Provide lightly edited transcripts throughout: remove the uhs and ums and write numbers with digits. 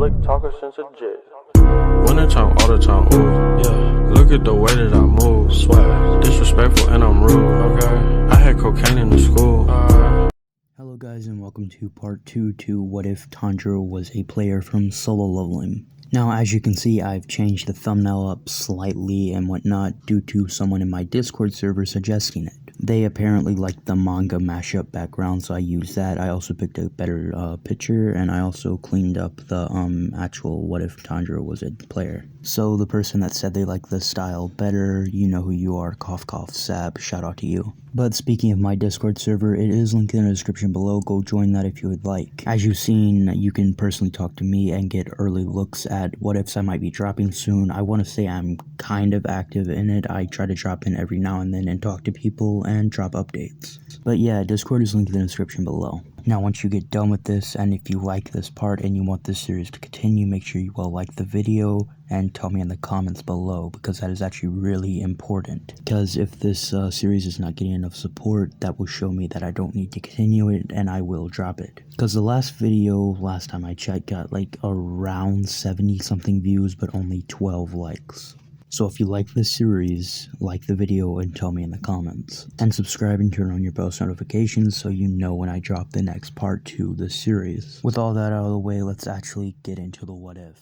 slick talker since a jet. Winter time, all the time, ooh, yeah. Look at the way that I move, swag, disrespectful and I'm rude, okay. I had cocaine in the school. Hello guys and welcome to part 2 to What If Tanjuro Was a Player from Solo Leveling. Now as you can see, I've changed the thumbnail up slightly and whatnot due to someone in my Discord server suggesting it. They apparently liked the manga mashup background, so I used that. I also picked a better picture, and I also cleaned up the actual What If Tanjuro Was a Player. So the person that said they liked the style better, you know who you are, cough cough sab, shout out to you. But speaking of my Discord server, it is linked in the description below, go join that if you would like. As you've seen, you can personally talk to me and get early looks at what ifs I might be dropping soon. I want to say I'm kind of active in it. I try to drop in every now and then and talk to people and drop updates. But yeah, Discord is linked in the description below. Now once you get done with this, and if you like this part and you want this series to continue, make sure you will like the video and tell me in the comments below, because that is actually really important. Because if this series is not getting enough support, that will show me that I don't need to continue it and I will drop it. Because the last video, last time I checked, got like around 70 something views but only 12 likes. So if you like this series, like the video and tell me in the comments. And subscribe and turn on your post notifications so you know when I drop the next part to this series. With all that out of the way, let's actually get into the what if.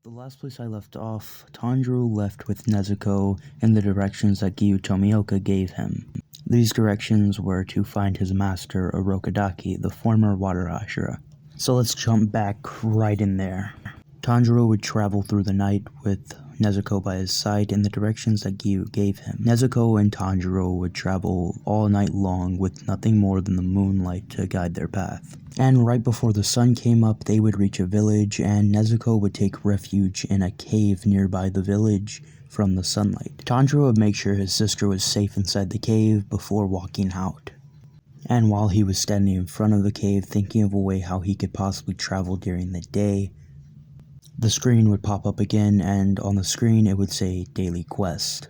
The last place I left off, Tanjiro left with Nezuko in the directions that Giyu Tomioka gave him. These directions were to find his master, Orokodaki, the former water Ashura. So let's jump back right in there. Tanjiro would travel through the night with Nezuko by his side in the directions that Giyu gave him. Nezuko and Tanjiro would travel all night long with nothing more than the moonlight to guide their path. And right before the sun came up, they would reach a village, and Nezuko would take refuge in a cave nearby the village from the sunlight. Tanjiro would make sure his sister was safe inside the cave before walking out. And while he was standing in front of the cave thinking of a way how he could possibly travel during the day, the screen would pop up again, and on the screen it would say Daily Quest.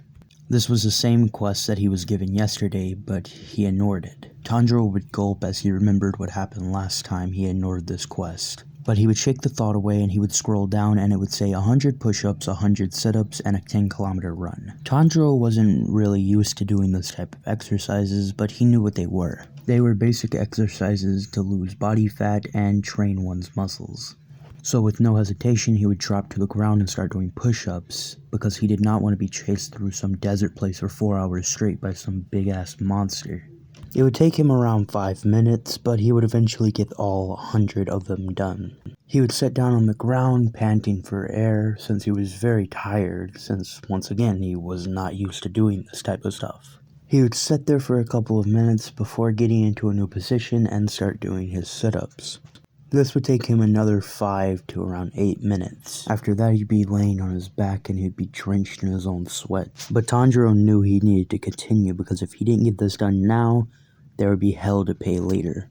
This was the same quest that he was given yesterday, but he ignored it. Tanjiro would gulp as he remembered what happened last time he ignored this quest. But he would shake the thought away and he would scroll down and it would say 100 push-ups, 100 sit-ups, and a 10-kilometer run. Tanjiro wasn't really used to doing this type of exercises, but he knew what they were. They were basic exercises to lose body fat and train one's muscles. So with no hesitation, he would drop to the ground and start doing push-ups, because he did not want to be chased through some desert place for 4 hours straight by some big-ass monster. It would take him around 5 minutes, but he would eventually get all 100 of them done. He would sit down on the ground, panting for air, since he was very tired, since once again he was not used to doing this type of stuff. He would sit there for a couple of minutes before getting into a new position and start doing his sit-ups. This would take him another 5 to around 8 minutes. After that, he'd be laying on his back and he'd be drenched in his own sweat. But Tanjiro knew he needed to continue, because if he didn't get this done now, there would be hell to pay later.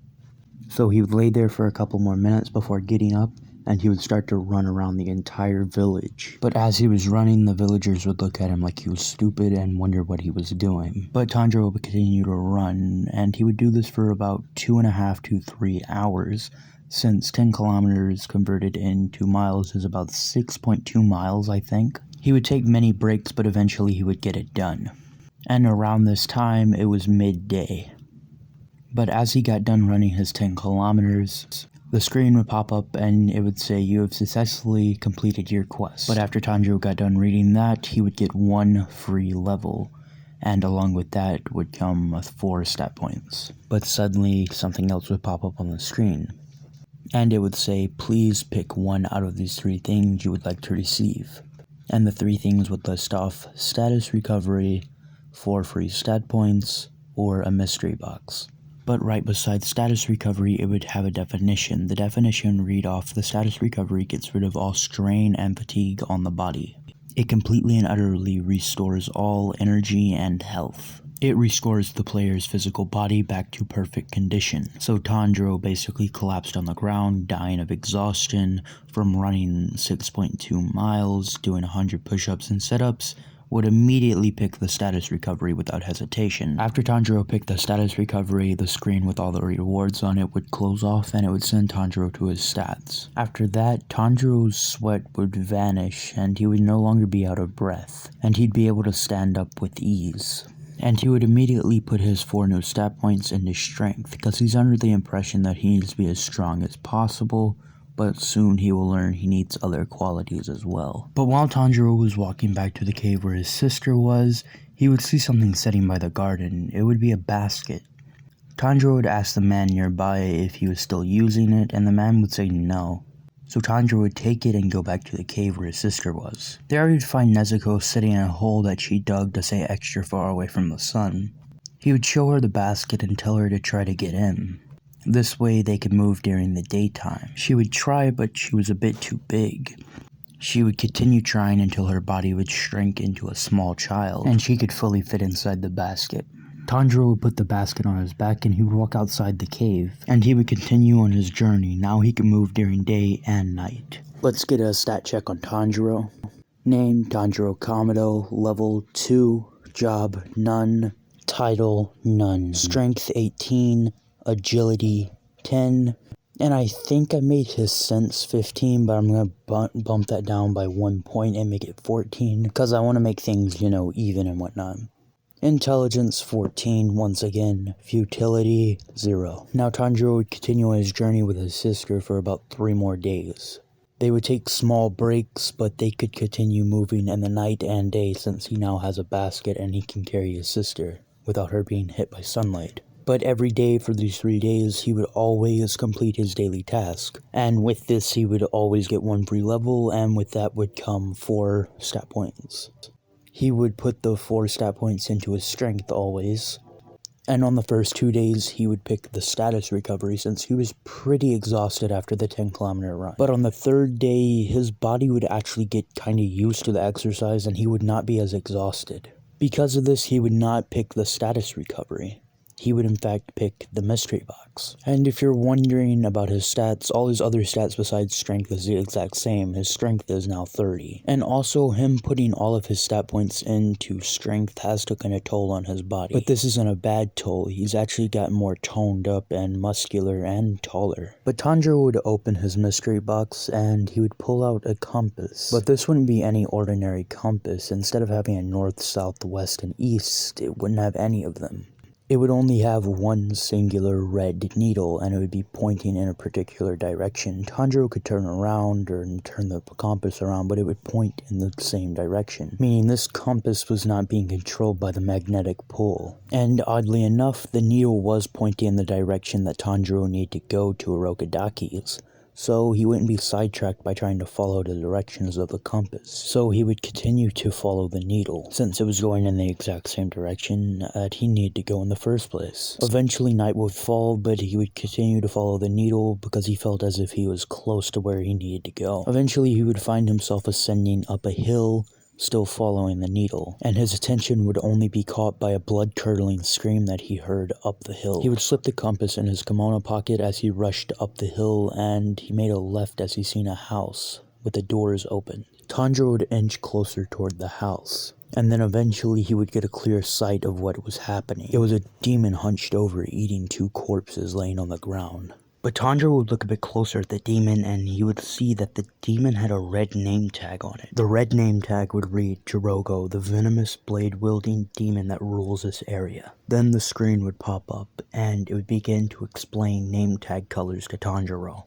So he would lay there for a couple more minutes before getting up, and he would start to run around the entire village. But as he was running, the villagers would look at him like he was stupid and wonder what he was doing. But Tanjiro would continue to run, and he would do this for about 2.5 to 3 hours. Since 10 kilometers converted into miles is about 6.2 miles, I think. He would take many breaks, but eventually he would get it done. And around this time, it was midday. But as he got done running his 10 kilometers, the screen would pop up and it would say, "You have successfully completed your quest." But after Tanjiro got done reading that, he would get 1 free level. And along with that would come 4 stat points. But suddenly, something else would pop up on the screen. And it would say, "Please pick one out of these 3 things you would like to receive." And the 3 things would list off status recovery, 4 free stat points, or a mystery box. But right beside status recovery, it would have a definition. The definition read off, "The status recovery gets rid of all strain and fatigue on the body. It completely and utterly restores all energy and health. It restores the player's physical body back to perfect condition." So Tanjiro basically collapsed on the ground, dying of exhaustion from running 6.2 miles, doing 100 push-ups and sit-ups, would immediately pick the status recovery without hesitation. After Tanjiro picked the status recovery, the screen with all the rewards on it would close off and it would send Tanjiro to his stats. After that, Tanjiro's sweat would vanish and he would no longer be out of breath, and he'd be able to stand up with ease. And he would immediately put his 4 new stat points into strength, because he's under the impression that he needs to be as strong as possible, but soon he will learn he needs other qualities as well. But while Tanjiro was walking back to the cave where his sister was, he would see something sitting by the garden. It would be a basket. Tanjiro would ask the man nearby if he was still using it, and the man would say no. So Tanjiro would take it and go back to the cave where his sister was. There he would find Nezuko sitting in a hole that she dug to stay extra far away from the sun. He would show her the basket and tell her to try to get in. This way they could move during the daytime. She would try, but she was a bit too big. She would continue trying until her body would shrink into a small child, and she could fully fit inside the basket. Tanjiro would put the basket on his back and he would walk outside the cave, and he would continue on his journey. Now he could move during day and night. Let's get a stat check on Tanjiro. Name, Tanjiro Kamado. Level 2. Job, none. Title, none. Strength, 18. Agility, 10. And I think I made his sense 15, but I'm going to bump that down by 1 point and make it 14, because I want to make things, even and whatnot. Intelligence, 14, once again. Futility, 0. Now Tanjiro would continue on his journey with his sister for about 3 more days. They would take small breaks, but they could continue moving in the night and day since he now has a basket and he can carry his sister without her being hit by sunlight. But every day for these 3 days, he would always complete his daily task. And with this, he would always get 1 free level, and with that would come 4 stat points. He would put the 4 stat points into his strength always. And on the first 2 days, he would pick the status recovery since he was pretty exhausted after the 10-kilometer run. But on the 3rd day, his body would actually get kinda used to the exercise and he would not be as exhausted. Because of this, he would not pick the status recovery. He would in fact pick the mystery box. And if you're wondering about his stats, all his other stats besides strength is the exact same. His strength is now 30. And also him putting all of his stat points into strength has taken a toll on his body. But this isn't a bad toll. He's actually gotten more toned up and muscular and taller. But Tanjiro would open his mystery box and he would pull out a compass. But this wouldn't be any ordinary compass. Instead of having a north, south, west, and east, it wouldn't have any of them. It would only have one singular red needle, and it would be pointing in a particular direction. Tanjiro could turn around or turn the compass around, but it would point in the same direction, meaning this compass was not being controlled by the magnetic pull. And oddly enough, the needle was pointing in the direction that Tanjiro needed to go to Orochidaki's. So he wouldn't be sidetracked by trying to follow the directions of the compass. So he would continue to follow the needle, since it was going in the exact same direction that he needed to go in the first place. Eventually night would fall, but he would continue to follow the needle because he felt as if he was close to where he needed to go. Eventually he would find himself ascending up a hill, still following the needle, and his attention would only be caught by a blood-curdling scream that he heard up the hill. He would slip the compass in his kimono pocket as he rushed up the hill, and he made a left as he seen a house with the doors open. Tanjiro would inch closer toward the house, and then eventually he would get a clear sight of what was happening. It was a demon hunched over eating 2 corpses laying on the ground. But Tanjiro would look a bit closer at the demon and he would see that the demon had a red name tag on it. The red name tag would read, Jirogo, the venomous blade-wielding demon that rules this area. Then the screen would pop up and it would begin to explain name tag colors to Tanjiro.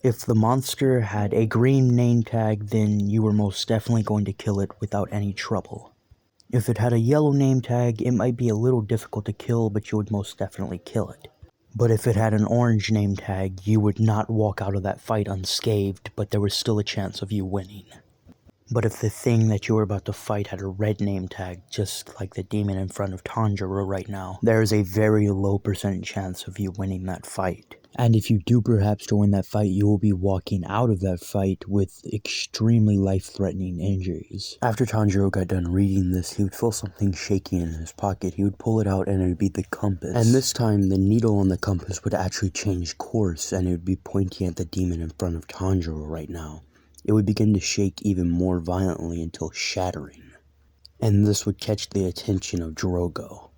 If the monster had a green name tag, then you were most definitely going to kill it without any trouble. If it had a yellow name tag, it might be a little difficult to kill, but you would most definitely kill it. But if it had an orange name tag, you would not walk out of that fight unscathed, but there was still a chance of you winning. But if the thing that you were about to fight had a red name tag, just like the demon in front of Tanjiro right now, there is a very low percent chance of you winning that fight. And if you do perhaps join that fight, you will be walking out of that fight with extremely life-threatening injuries. After Tanjiro got done reading this, he would feel something shaking in his pocket. He would pull it out and it would be the compass. And this time, the needle on the compass would actually change course and it would be pointing at the demon in front of Tanjiro right now. It would begin to shake even more violently until shattering. and this would catch the attention of Drogo.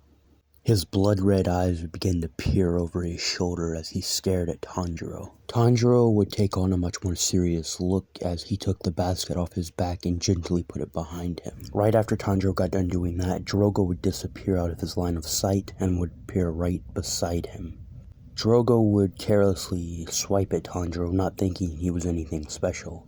His blood-red eyes would begin to peer over his shoulder as he stared at Tanjiro. Tanjiro would take on a much more serious look as he took the basket off his back and gently put it behind him. Right after Tanjiro got done doing that, Drogo would disappear out of his line of sight and would appear right beside him. Drogo would carelessly swipe at Tanjiro, not thinking he was anything special.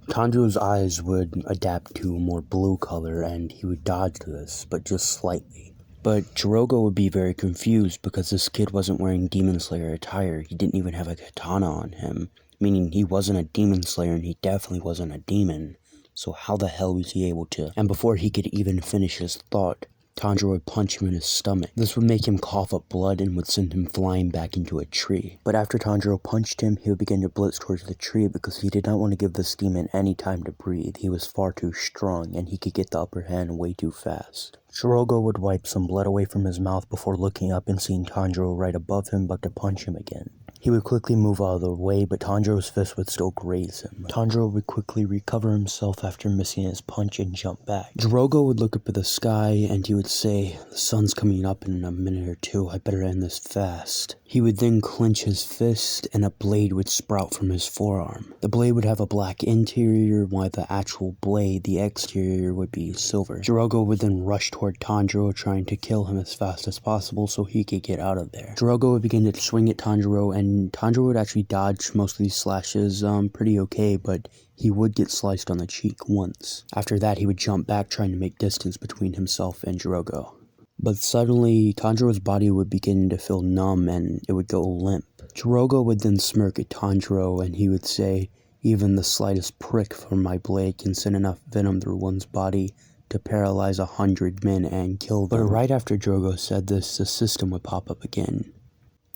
Tanjiro's eyes would adapt to a more blue color and he would dodge this, but just slightly. But Drogo would be very confused because this kid wasn't wearing Demon Slayer attire. He didn't even have a katana on him, meaning he wasn't a Demon Slayer and he definitely wasn't a demon. So how the hell was he able to? And before he could even finish his thought, Tanjiro would punch him in his stomach. This would make him cough up blood and would send him flying back into a tree. But after Tanjiro punched him, he would begin to blitz towards the tree because he did not want to give this demon any time to breathe. He was far too strong and he could get the upper hand way too fast. Drogo would wipe some blood away from his mouth before looking up and seeing Tanjiro right above him but to punch him again. He would quickly move out of the way, but Tanjiro's fist would still graze him. Tanjiro would quickly recover himself after missing his punch and jump back. Drogo would look up at the sky and he would say, "The sun's coming up in a minute or two, I better end this fast." He would then clench his fist and a blade would sprout from his forearm. The blade would have a black interior while the actual blade, the exterior, would be silver. Drogo would then rush toward Tanjiro, trying to kill him as fast as possible so he could get out of there. Drogo would begin to swing at Tanjiro and Tanjiro would actually dodge most of these slashes pretty okay, but he would get sliced on the cheek once. After that, he would jump back trying to make distance between himself and Drogo. But suddenly, Tanjiro's body would begin to feel numb and it would go limp. Drogo would then smirk at Tanjiro and he would say, "Even the slightest prick from my blade can send enough venom through one's body to paralyze 100 men and kill them." But right after Drogo said this, the system would pop up again.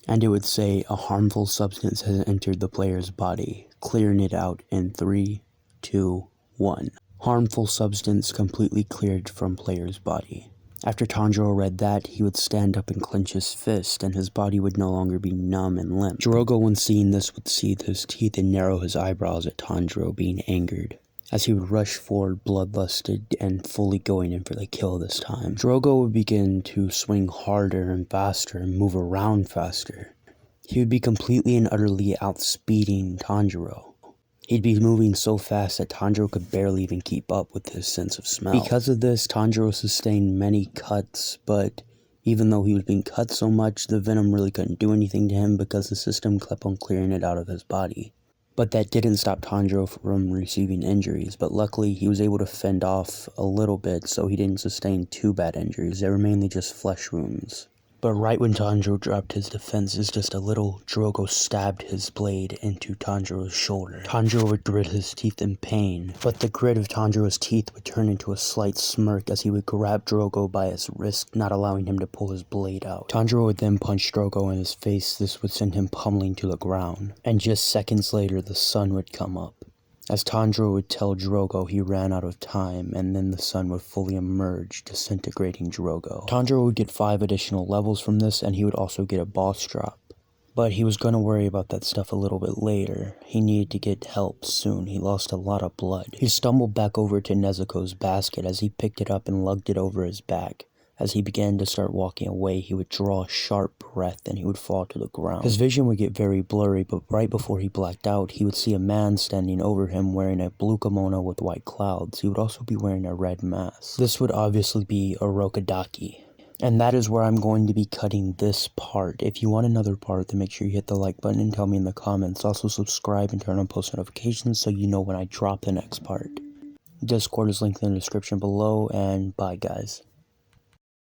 And it would say, "A harmful substance has entered the player's body, clearing it out in 3, 2, 1. Harmful substance completely cleared from player's body. After Tanjiro read that, he would stand up and clench his fist, and his body would no longer be numb and limp. Drogo, when seeing this, would seethe his teeth and narrow his eyebrows at Tanjiro, being angered, as he would rush forward bloodlusted and fully going in for the kill this time. Drogo would begin to swing harder and faster and move around faster. He would be completely and utterly outspeeding Tanjiro. He'd be moving so fast that Tanjiro could barely even keep up with his sense of smell. Because of this, Tanjiro sustained many cuts, but even though he was being cut so much, the venom really couldn't do anything to him because the system kept on clearing it out of his body. But that didn't stop Tanjiro from receiving injuries, but luckily he was able to fend off a little bit, so he didn't sustain too bad injuries. They were mainly just flesh wounds. But right when Tanjiro dropped his defenses just a little, Drogo stabbed his blade into Tanjiro's shoulder. Tanjiro would grit his teeth in pain, but the grit of Tanjiro's teeth would turn into a slight smirk as he would grab Drogo by his wrist, not allowing him to pull his blade out. Tanjiro would then punch Drogo in his face. This would send him pummeling to the ground, and just seconds later the sun would come up. As Tanjiro would tell Drogo he ran out of time, and then the sun would fully emerge, disintegrating Drogo. Tanjiro would get 5 additional levels from this, and he would also get a boss drop. But he was gonna worry about that stuff a little bit later. He needed to get help soon. He lost a lot of blood. He stumbled back over to Nezuko's basket as he picked it up and lugged it over his back. As he began to start walking away, he would draw a sharp breath and he would fall to the ground. His vision would get very blurry, but right before he blacked out, he would see a man standing over him wearing a blue kimono with white clouds. He would also be wearing a red mask. This would obviously be Orokodaki. And that is where I'm going to be cutting this part. If you want another part, then make sure you hit the like button and tell me in the comments. Also subscribe and turn on post notifications so you know when I drop the next part. Discord is linked in the description below, and bye guys.